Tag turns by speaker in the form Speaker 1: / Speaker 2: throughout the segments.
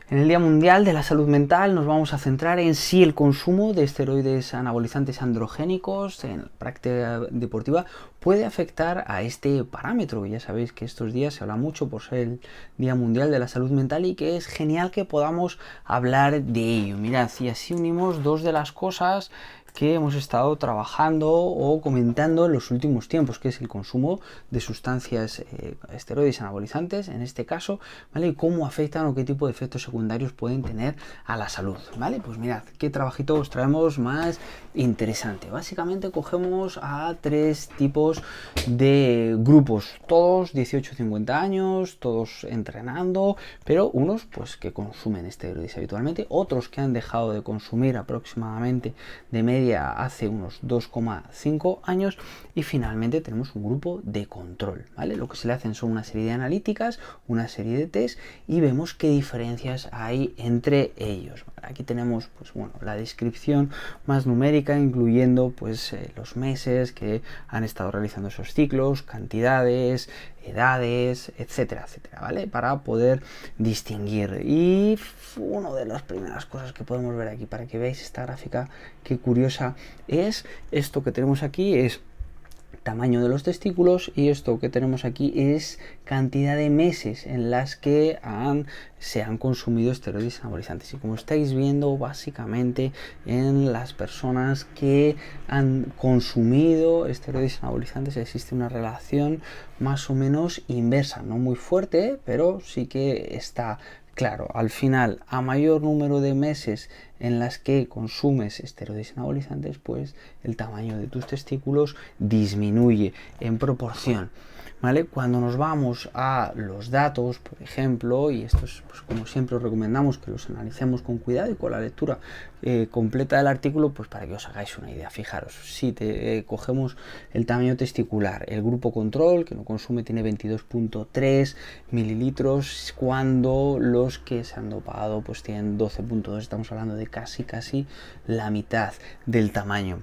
Speaker 1: En el Día Mundial de la Salud Mental nos vamos a centrar en si el consumo de esteroides anabolizantes androgénicos en la práctica deportiva puede afectar a este parámetro. Ya sabéis que estos días se habla mucho por ser el Día Mundial de la Salud Mental y que es genial que podamos hablar de ello. Mirad, y así unimos dos de las cosas que hemos estado trabajando o comentando en los últimos tiempos, que es el consumo de sustancias esteroides anabolizantes, en este caso, ¿vale? Y cómo afectan o qué tipo de efectos secundarios pueden tener a la salud, ¿vale? Pues mirad, qué trabajito os traemos más interesante. Básicamente cogemos a tres tipos de grupos, todos 18-50 años, todos entrenando, pero unos pues que consumen esteroides habitualmente, otros que han dejado de consumir aproximadamente de media hace unos 2,5 años y finalmente tenemos un grupo de control, ¿vale? Lo que se le hacen son una serie de analíticas, una serie de test y vemos qué diferencias hay entre ellos. Aquí tenemos pues bueno, la descripción más numérica incluyendo pues los meses que han estado realizando esos ciclos, cantidades, edades, etcétera, etcétera, ¿vale? Para poder distinguir. Y una de las primeras cosas que podemos ver aquí para que veáis esta gráfica, qué curiosa es, esto que tenemos aquí es tamaño de los testículos y esto que tenemos aquí es cantidad de meses en las que se han consumido esteroides anabolizantes. Y como estáis viendo, básicamente en las personas que han consumido esteroides anabolizantes existe una relación más o menos inversa, no muy fuerte, pero sí que está claro. Al final, a mayor número de meses en las que consumes esteroides anabolizantes, pues el tamaño de tus testículos disminuye en proporción, ¿vale? Cuando nos vamos a los datos, por ejemplo, y estos, pues, como siempre os recomendamos que los analicemos con cuidado y con la lectura completa del artículo, pues para que os hagáis una idea. Fijaros, si cogemos el tamaño testicular, el grupo control, que no consume, tiene 22,3 mililitros, cuando los que se han dopado pues tienen 12,2, estamos hablando de casi la mitad del tamaño.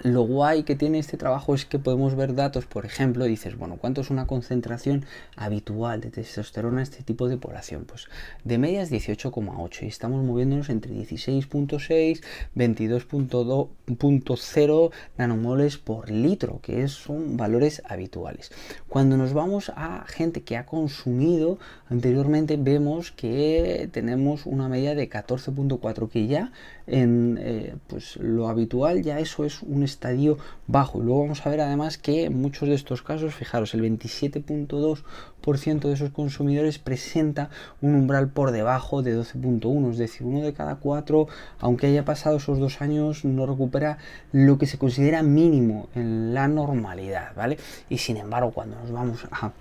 Speaker 1: Lo guay que tiene este trabajo es que podemos ver datos, por ejemplo, dices, bueno, ¿cuánto es una concentración habitual de testosterona en este tipo de población? Pues de media es 18,8 y estamos moviéndonos entre 16,6, 22,0 nanomoles por litro, que son valores habituales. Cuando nos vamos a gente que ha consumido anteriormente, vemos que tenemos una media de 14,4, que ya en pues lo habitual ya eso es un estadio bajo. Y luego vamos a ver además que en muchos de estos casos, fijaros, el 27,2% de esos consumidores presenta un umbral por debajo de 12,1, es decir, uno de cada cuatro, aunque haya pasado esos 2 años, no recupera lo que se considera mínimo en la normalidad, ¿vale? Y sin embargo, cuando nos vamos a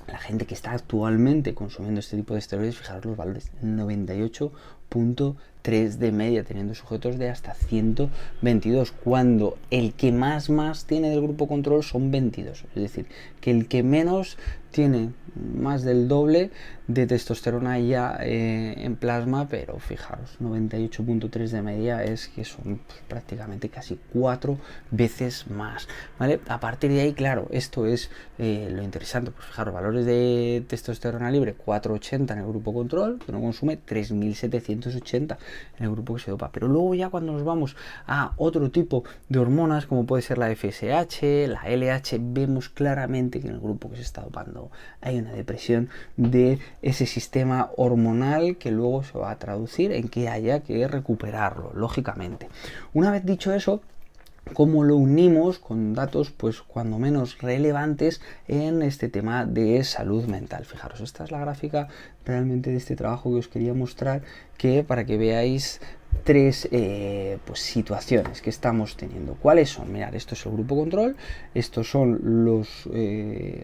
Speaker 1: la gente que está actualmente consumiendo este tipo de esteroides, fijaros los valores, 98,3 de media, teniendo sujetos de hasta 122, cuando el que más tiene del grupo control son 22, es decir, que el que menos tiene más del doble de testosterona ya en plasma, pero fijaros, 98,3 de media es que son pues, prácticamente casi 4 veces más, ¿vale? A partir de ahí, claro, esto es lo interesante, pues fijaros, valores de testosterona libre, 480 en el grupo control, que no consume, 3780 en el grupo que se dopa, pero luego ya cuando nos vamos a otro tipo de hormonas, como puede ser la FSH, la LH, vemos claramente que en el grupo que se está dopando hay una depresión de ese sistema hormonal que luego se va a traducir en que haya que recuperarlo, lógicamente. Una vez dicho eso, cómo lo unimos con datos pues cuando menos relevantes en este tema de salud mental. Fijaros, esta es la gráfica realmente de este trabajo que os quería mostrar, que para que veáis tres pues situaciones que estamos teniendo. ¿Cuáles son? Mirad, esto es el grupo control, estos son los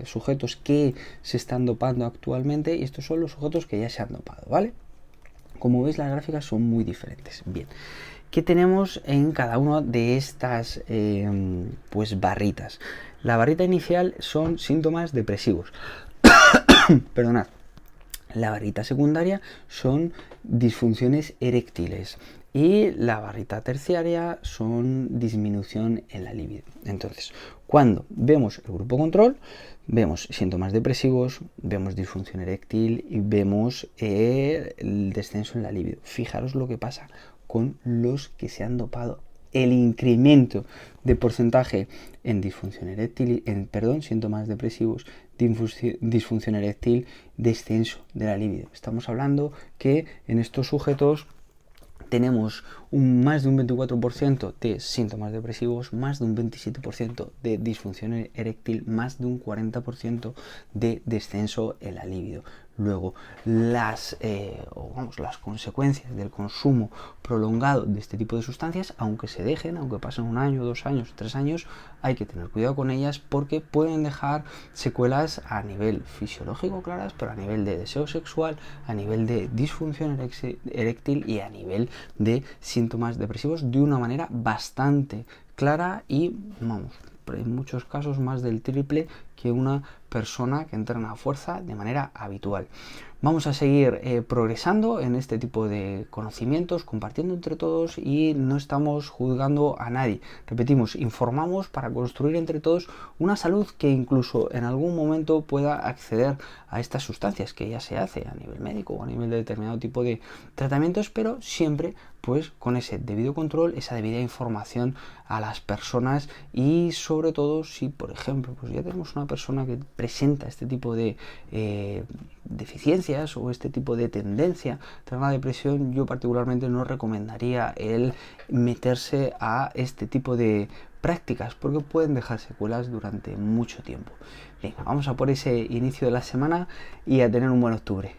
Speaker 1: sujetos que se están dopando actualmente y estos son los sujetos que ya se han dopado, ¿vale? Como veis, las gráficas son muy diferentes. Bien, ¿qué tenemos en cada una de estas pues barritas? La barrita inicial son síntomas depresivos. Perdonad. La barrita secundaria son disfunciones eréctiles y la barrita terciaria son disminución en la libido. Entonces, cuando vemos el grupo control, vemos síntomas depresivos, vemos disfunción eréctil y vemos descenso en la libido. Fijaros lo que pasa con los que se han dopado. El incremento de porcentaje en disfunción eréctil, síntomas depresivos, disfunción eréctil, descenso de la libido. Estamos hablando que en estos sujetos tenemos más de un 24% de síntomas depresivos, más de un 27% de disfunción eréctil, más de un 40% de descenso en la libido. Luego, las consecuencias del consumo prolongado de este tipo de sustancias, aunque se dejen, aunque pasen 1 año, 2 años, 3 años, hay que tener cuidado con ellas porque pueden dejar secuelas a nivel fisiológico claras, pero a nivel de deseo sexual, a nivel de disfunción eréctil y a nivel de síntomas depresivos de una manera bastante clara y, en muchos casos más del triple que una persona que entrena a fuerza de manera habitual. Vamos a seguir progresando en este tipo de conocimientos, compartiendo entre todos y no estamos juzgando a nadie. Repetimos, informamos para construir entre todos una salud que incluso en algún momento pueda acceder a estas sustancias que ya se hace a nivel médico o a nivel de determinado tipo de tratamientos, pero siempre pues con ese debido control, esa debida información a las personas y sobre todo si por ejemplo pues ya tenemos una persona que presenta este tipo de deficiencias o este tipo de tendencia tras la depresión, yo particularmente no recomendaría el meterse a este tipo de prácticas porque pueden dejar secuelas durante mucho tiempo. Venga, vamos a por ese inicio de la semana y a tener un buen octubre.